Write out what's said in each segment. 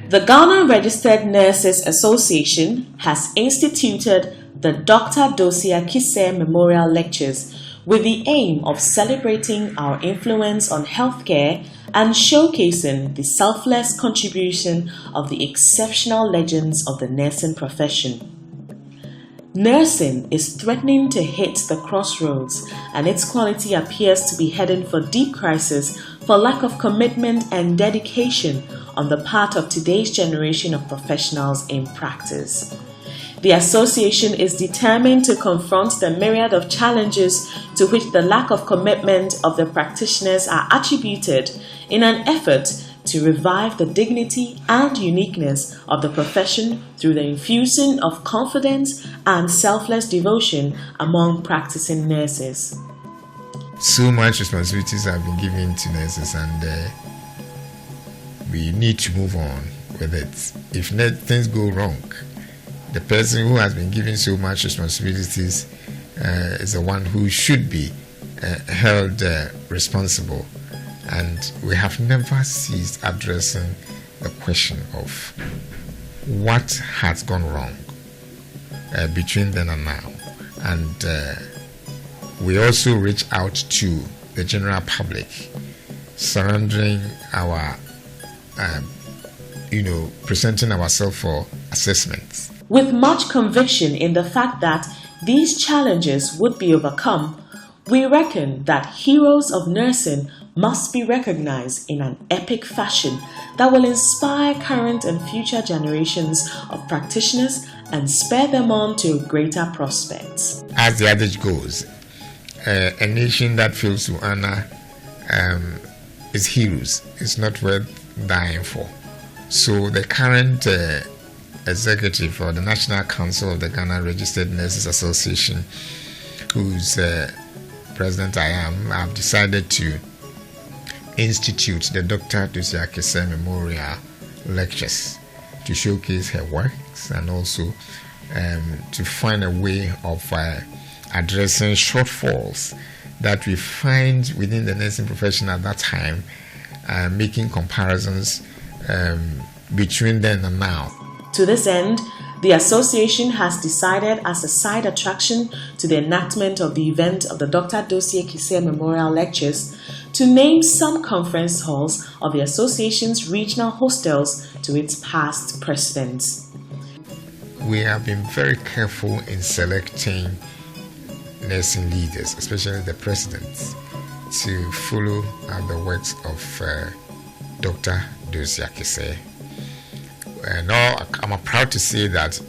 The Ghana Registered Nurses Association has instituted the Dr. Dosia Kiseh Memorial Lectures with the aim of celebrating our influence on healthcare and showcasing the selfless contribution of the exceptional legends of the nursing profession. Nursing is threatening to hit the crossroads, and its quality appears to be heading for deep crisis for lack of commitment and dedication on the part of today's generation of professionals in practice. The association is determined to confront the myriad of challenges to which the lack of commitment of the practitioners are attributed in an effort to revive the dignity and uniqueness of the profession through the infusing of confidence and selfless devotion among practicing nurses. So much responsibilities have been given to nurses, and we need to move on with it. If things go wrong, the person who has been given so much responsibilities is the one who should be held responsible. And we have never ceased addressing the question of what has gone wrong between then and now. And we also reach out to the general public, surrendering our, presenting ourselves for assessments. With much conviction in the fact that these challenges would be overcome, we reckon that heroes of nursing must be recognized in an epic fashion that will inspire current and future generations of practitioners and spur them on to greater prospects. As the adage goes, a nation that fails to honor its heroes is not worth dying for. So the current executive or the National Council of the Ghana Registered Nurses Association, whose president I am, have decided to institute the Dr. Dosia Kiseh Memorial Lectures to showcase her works and also to find a way of addressing shortfalls that we find within the nursing profession at that time, making comparisons between then and now. To this end, the association has decided, as a side attraction to the enactment of the event of the Dr. Dosia Kiseh Memorial Lectures, to name some conference halls of the association's regional hostels to its past presidents. We have been very careful in selecting nursing leaders, especially the presidents, to follow the works of Dr. Dosia Kiseh. Now, I'm proud to say that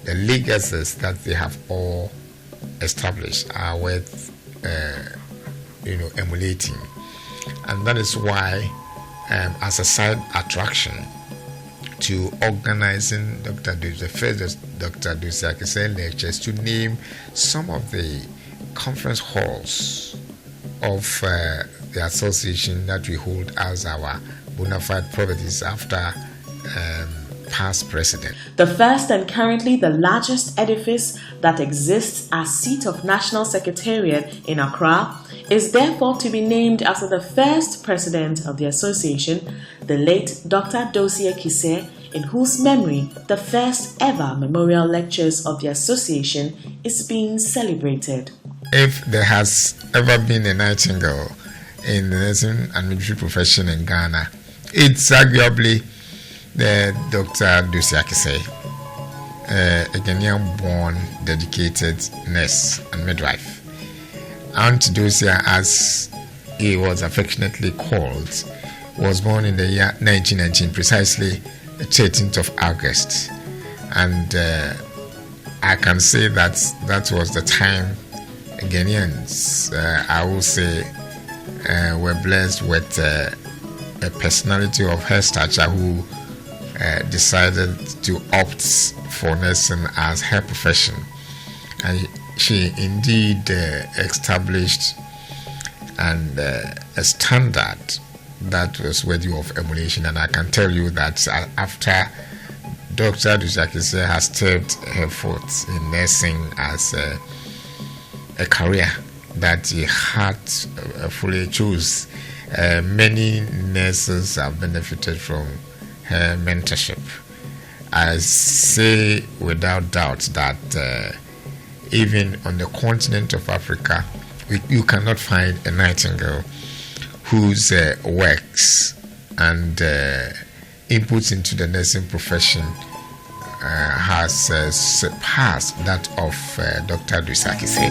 the legacies that they have all established are worth emulating. And that is why, as a side attraction to organizing the first Dr. Dosia Kiseh lectures, to name some of the conference halls of the association that we hold as our bona fide properties after past president. The first and currently the largest edifice that exists as seat of National Secretariat in Accra is therefore to be named after the first president of the association, the late Dr. Dosia Kiseh, in whose memory the first ever memorial lectures of the association is being celebrated. If there has ever been a nightingale in the nursing and midwifery profession in Ghana, it's arguably the Dr. Dosia Kiseh, a Ghanaian-born dedicated nurse and midwife. Aunt Dosia, as he was affectionately called, was born in the year 1919, precisely the 13th of August. And I can say that that was the time Ghanaians, I will say, were blessed with a personality of her stature who decided to opt for nursing as her profession. And she indeed established a standard that was worthy of emulation. And I can tell you that after Dr. Dosia Kiseh has stepped her foot in nursing as a career that he had fully chose, many nurses have benefited from her mentorship. I say without doubt that even on the continent of Africa, you cannot find a Nightingale whose works and inputs into the nursing profession has surpassed that of Dr. Dosia Kisei.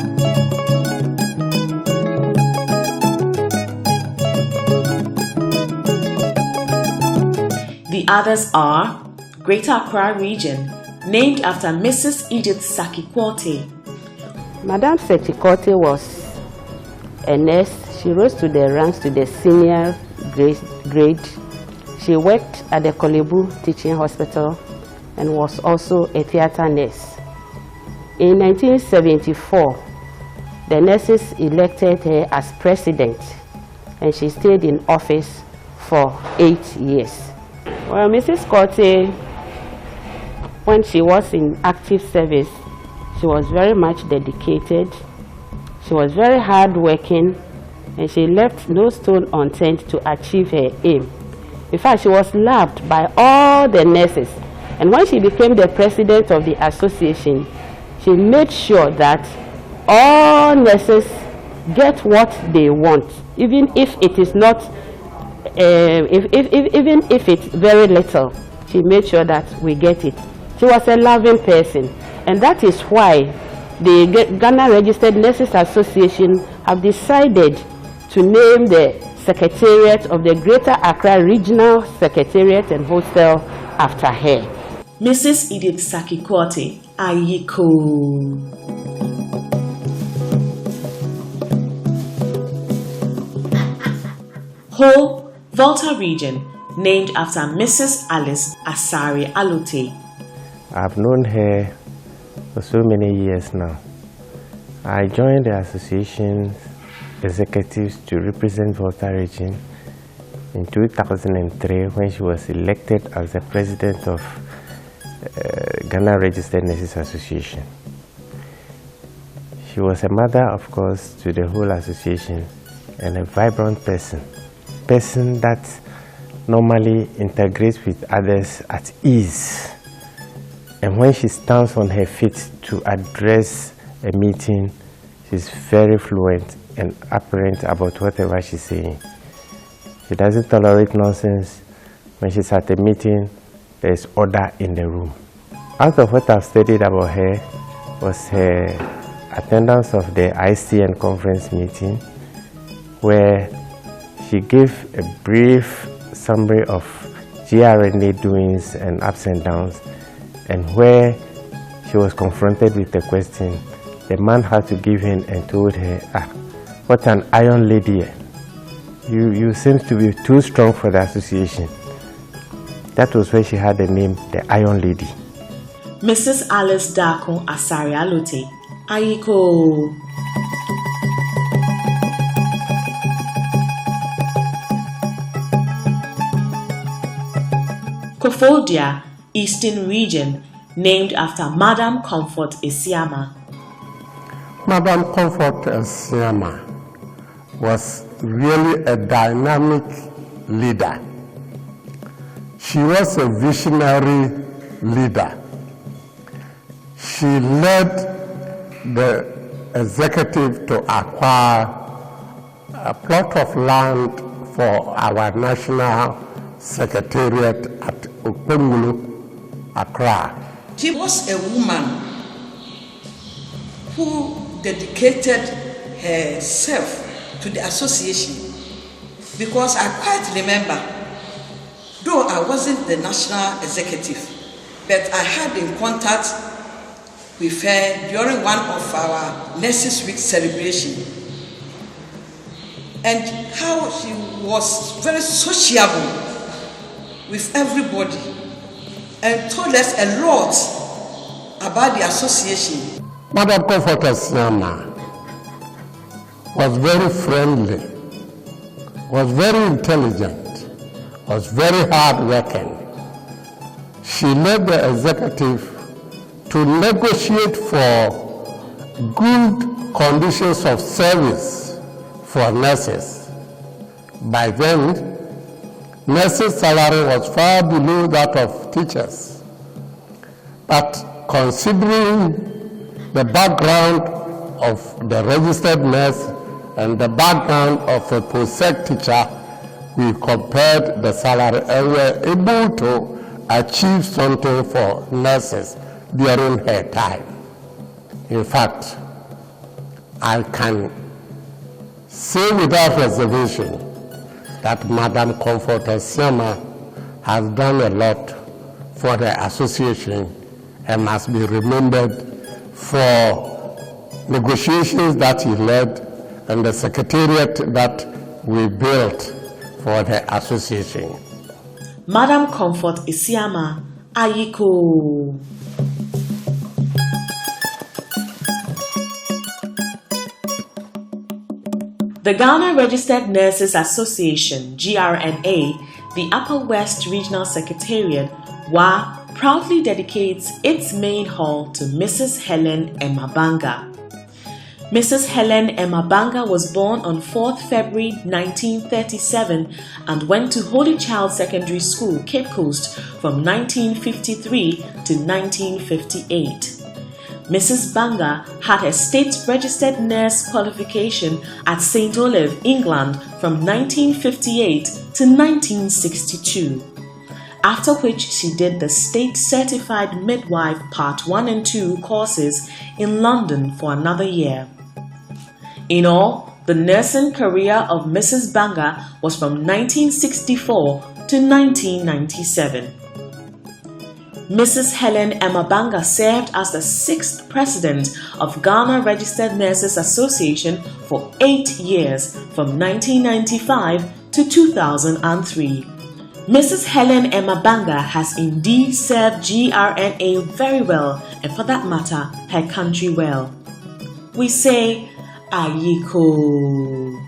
The others are Greater Accra Region, named after Mrs. Edith Saki-Quartey. Madame Saki-Quartey was a nurse. She rose to the ranks to the senior grade. She worked at the Kolebu Teaching Hospital and was also a theater nurse. In 1974, the nurses elected her as president, and she stayed in office for 8 years. Well, Mrs. Quartey, when she was in active service, she was very much dedicated. She was very hardworking, and she left no stone unturned to achieve her aim. In fact, she was loved by all the nurses. And when she became the president of the association, she made sure that all nurses get what they want, even if it is not, even if it's very little. She made sure that we get it. She was a loving person, and that is why the Ghana Registered Nurses Association have decided to name the Secretariat of the Greater Accra Regional Secretariat and Hostel after her. Mrs. Edith Saki-Quartey, Ayiko. Ho, Volta Region, named after Mrs. Alice Asari Alute. I've known her for so many years now. I joined the association's executives to represent Volta Region in 2003 when she was elected as the president of Ghana Registered Nurses Association. She was a mother, of course, to the whole association and a vibrant person that normally integrates with others at ease. And when she stands on her feet to address a meeting, she's very fluent and apparent about whatever she's saying. She doesn't tolerate nonsense. When she's at a meeting, there's order in the room. Out of what I've studied about her was her attendance of the ICN conference meeting, where she gave a brief summary of GRNA doings and ups and downs, and where she was confronted with the question, the man had to give in and told her, what an iron lady. You seem to be too strong for the association. That was where she had the name, the Iron Lady. Mrs. Alice Dako Asari Alute, Ayiko. Kofodia, Eastern Region, named after Madam Comfort Esiama. Madam Comfort Esiama was really a dynamic leader. She was a visionary leader. She led the executive to acquire a plot of land for our national secretariat at Okpemulu, Accra. She was a woman who dedicated herself to the association, because I quite remember, though I wasn't the national executive, but I had in contact with her during one of our Nurses Week celebration, and how she was very sociable with everybody and told us a lot about the association. Madam Comfort Esiama was very friendly, was very intelligent, was very hardworking. She led the executive to negotiate for good conditions of service for nurses. By then, nurses' salary was far below that of teachers. But considering the background of the registered nurse and the background of a post-sec teacher, we compared the salary and were able to achieve something for nurses during her time. In fact, I can say without reservation that Madam Comfort Asiamah has done a lot for the association and must be remembered for negotiations that he led and the secretariat that we built for the association. Madam Comfort Asiamah, Ayiko. The Ghana Registered Nurses Association, GRNA, the Upper West Regional Secretariat, WA, proudly dedicates its main hall to Mrs. Helen Emabanga. Mrs. Helen Emabanga was born on 4th February 1937 and went to Holy Child Secondary School, Cape Coast from 1953 to 1958. Mrs. Banga had her state-registered nurse qualification at St. Olave, England from 1958 to 1962, after which she did the state-certified midwife Part 1 and 2 courses in London for another year. In all, the nursing career of Mrs. Banga was from 1964 to 1997. Mrs. Helen Emabanga served as the 6th president of Ghana Registered Nurses Association for 8 years from 1995 to 2003. Mrs. Helen Emabanga has indeed served GRNA very well and, for that matter, her country well. We say, Ayiko.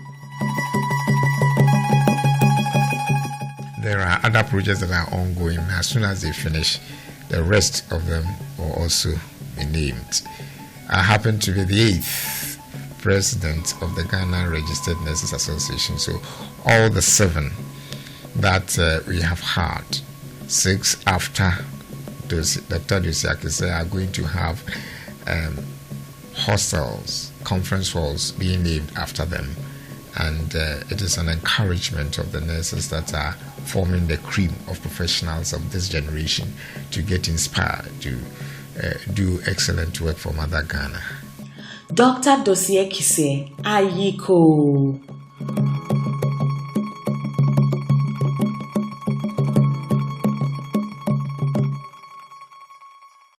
There are other projects that are ongoing. As soon as they finish, the rest of them will also be named. I happen to be the 8th president of the Ghana Registered Nurses Association, so all the 7 that we have had, 6 after Dr. Dosia Kisei, are going to have hostels, conference halls being named after them. And it is an encouragement of the nurses that are forming the cream of professionals of this generation to get inspired to do excellent work for Mother Ghana. Dr. Dosia Kisei, Ayiko.